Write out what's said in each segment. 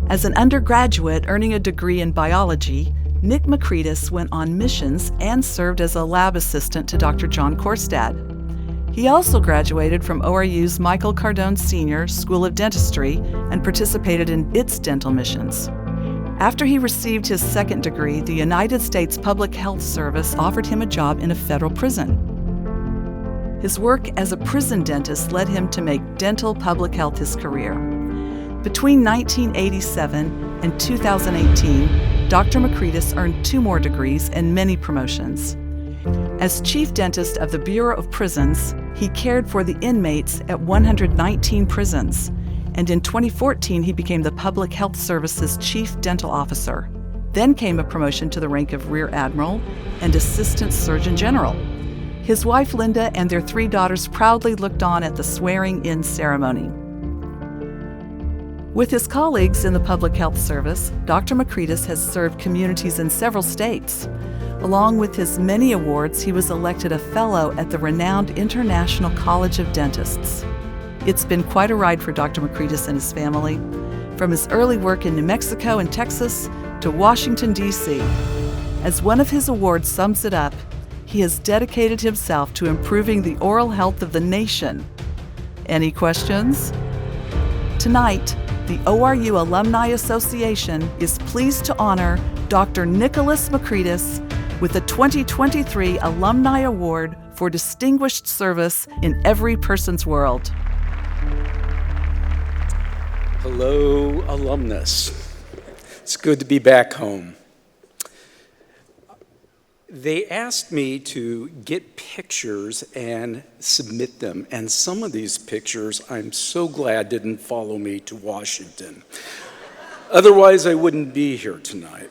As an undergraduate earning a degree in biology, Nick Makrides went on missions and served as a lab assistant to Dr. John Korstad. He also graduated from ORU's Michael Cardone Sr. School of Dentistry and participated in its dental missions. After he received his second degree, the United States Public Health Service offered him a job in a federal prison. His work as a prison dentist led him to make dental public health his career. Between 1987 and 2018, Dr. Makrides earned 2 more degrees and many promotions. As chief dentist of the Bureau of Prisons, he cared for the inmates at 119 prisons, and in 2014 he became the Public Health Service's chief dental officer. Then came a promotion to the rank of Rear Admiral and Assistant Surgeon General. His wife Linda and their 3 daughters proudly looked on at the swearing-in ceremony. With his colleagues in the Public Health Service, Dr. Makrides has served communities in several states. Along with his many awards, he was elected a fellow at the renowned International College of Dentists. It's been quite a ride for Dr. Makrides and his family, from his early work in New Mexico and Texas to Washington, D.C. As one of his awards sums it up, he has dedicated himself to improving the oral health of the nation. Any questions? Tonight, the ORU Alumni Association is pleased to honor Dr. Nicholas Makrides with the 2023 Alumni Award for Distinguished Service in Every Person's World. Hello, alumnus. It's good to be back home. They asked me to get pictures and submit them, and some of these pictures I'm so glad didn't follow me to Washington. Otherwise, I wouldn't be here tonight.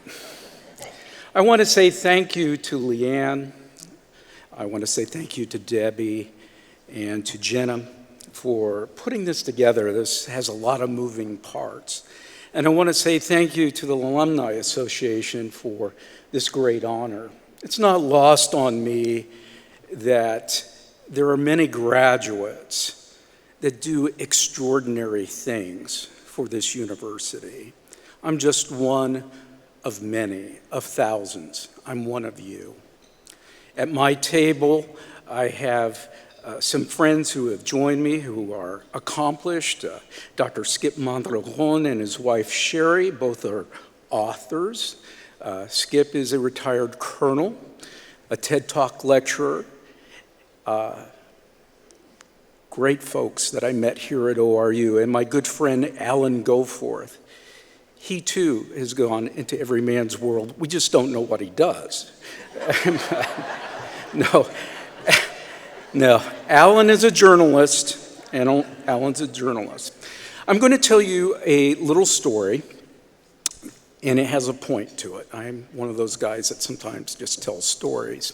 I want to say thank you to Leanne. I want to say thank you to Debbie and to Jenna for putting this together. This has a lot of moving parts. And I want to say thank you to the Alumni Association for this great honor. It's not lost on me that there are many graduates that do extraordinary things for this university. I'm just one of many, of thousands. I'm one of you. At my table, I have some friends who have joined me who are accomplished. Dr. Skip Mondragon and his wife Sherry, both are authors. Skip is a retired colonel, a TED Talk lecturer. Great folks that I met here at ORU. And my good friend Alan Goforth. He too has gone into every man's world. We just don't know what he does. No, Alan is a journalist, and Alan's a journalist. I'm going to tell you a little story, and it has a point to it. I'm one of those guys that sometimes just tells stories.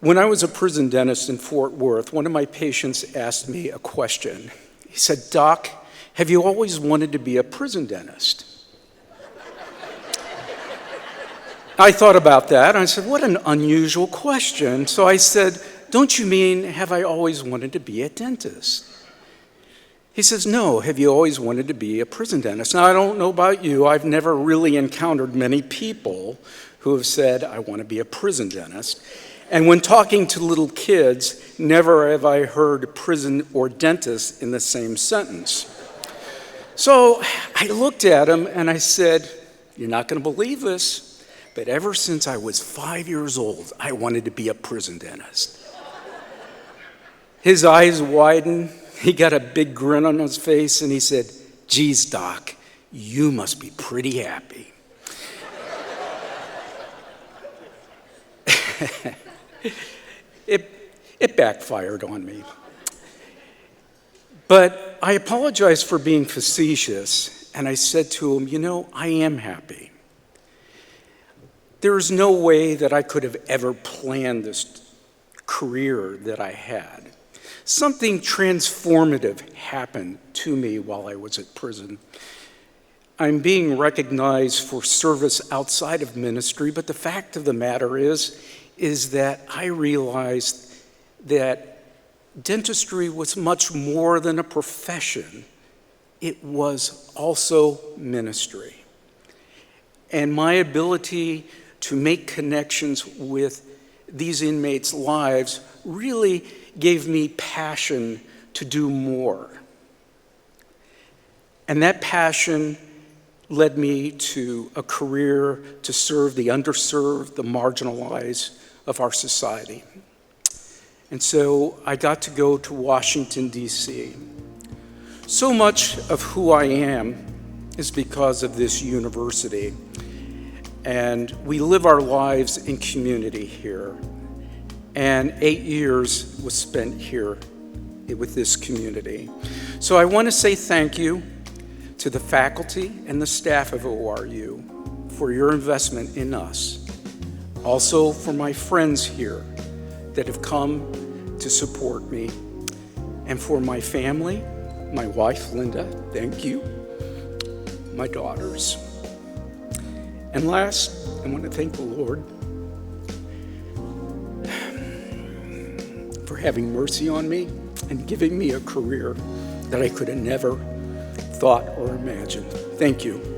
When I was a prison dentist in Fort Worth, one of my patients asked me a question. He said, "Doc, have you always wanted to be a prison dentist?" I thought about that, and I said, what an unusual question. So I said, "Don't you mean, have I always wanted to be a dentist?" He says, "No, have you always wanted to be a prison dentist?" Now, I don't know about you. I've never really encountered many people who have said, "I want to be a prison dentist." And when talking to little kids, never have I heard prison or dentist in the same sentence. So I looked at him and I said, "You're not going to believe this, but ever since I was 5 years old, I wanted to be a prison dentist." His eyes widened, he got a big grin on his face, and he said, "Geez, Doc, you must be pretty happy." It backfired on me. But I apologized for being facetious, and I said to him, "You know, I am happy. There is no way that I could have ever planned this career that I had. Something transformative happened to me while I was at prison. I'm being recognized for service outside of ministry, but the fact of the matter is that I realized that dentistry was much more than a profession. it was also ministry. And my ability to make connections with these inmates' lives really gave me passion to do more. And that passion led me to a career to serve the underserved, the marginalized of our society. And so I got to go to Washington, D.C. So much of who I am is because of this university. And we live our lives in community here. And 8 years was spent here with this community. So I want to say thank you to the faculty and the staff of ORU for your investment in us. Also for my friends here that have come to support me. And for my family, my wife, Linda, thank you. My daughters. And last, I want to thank the Lord for having mercy on me and giving me a career that I could have never thought or imagined. Thank you.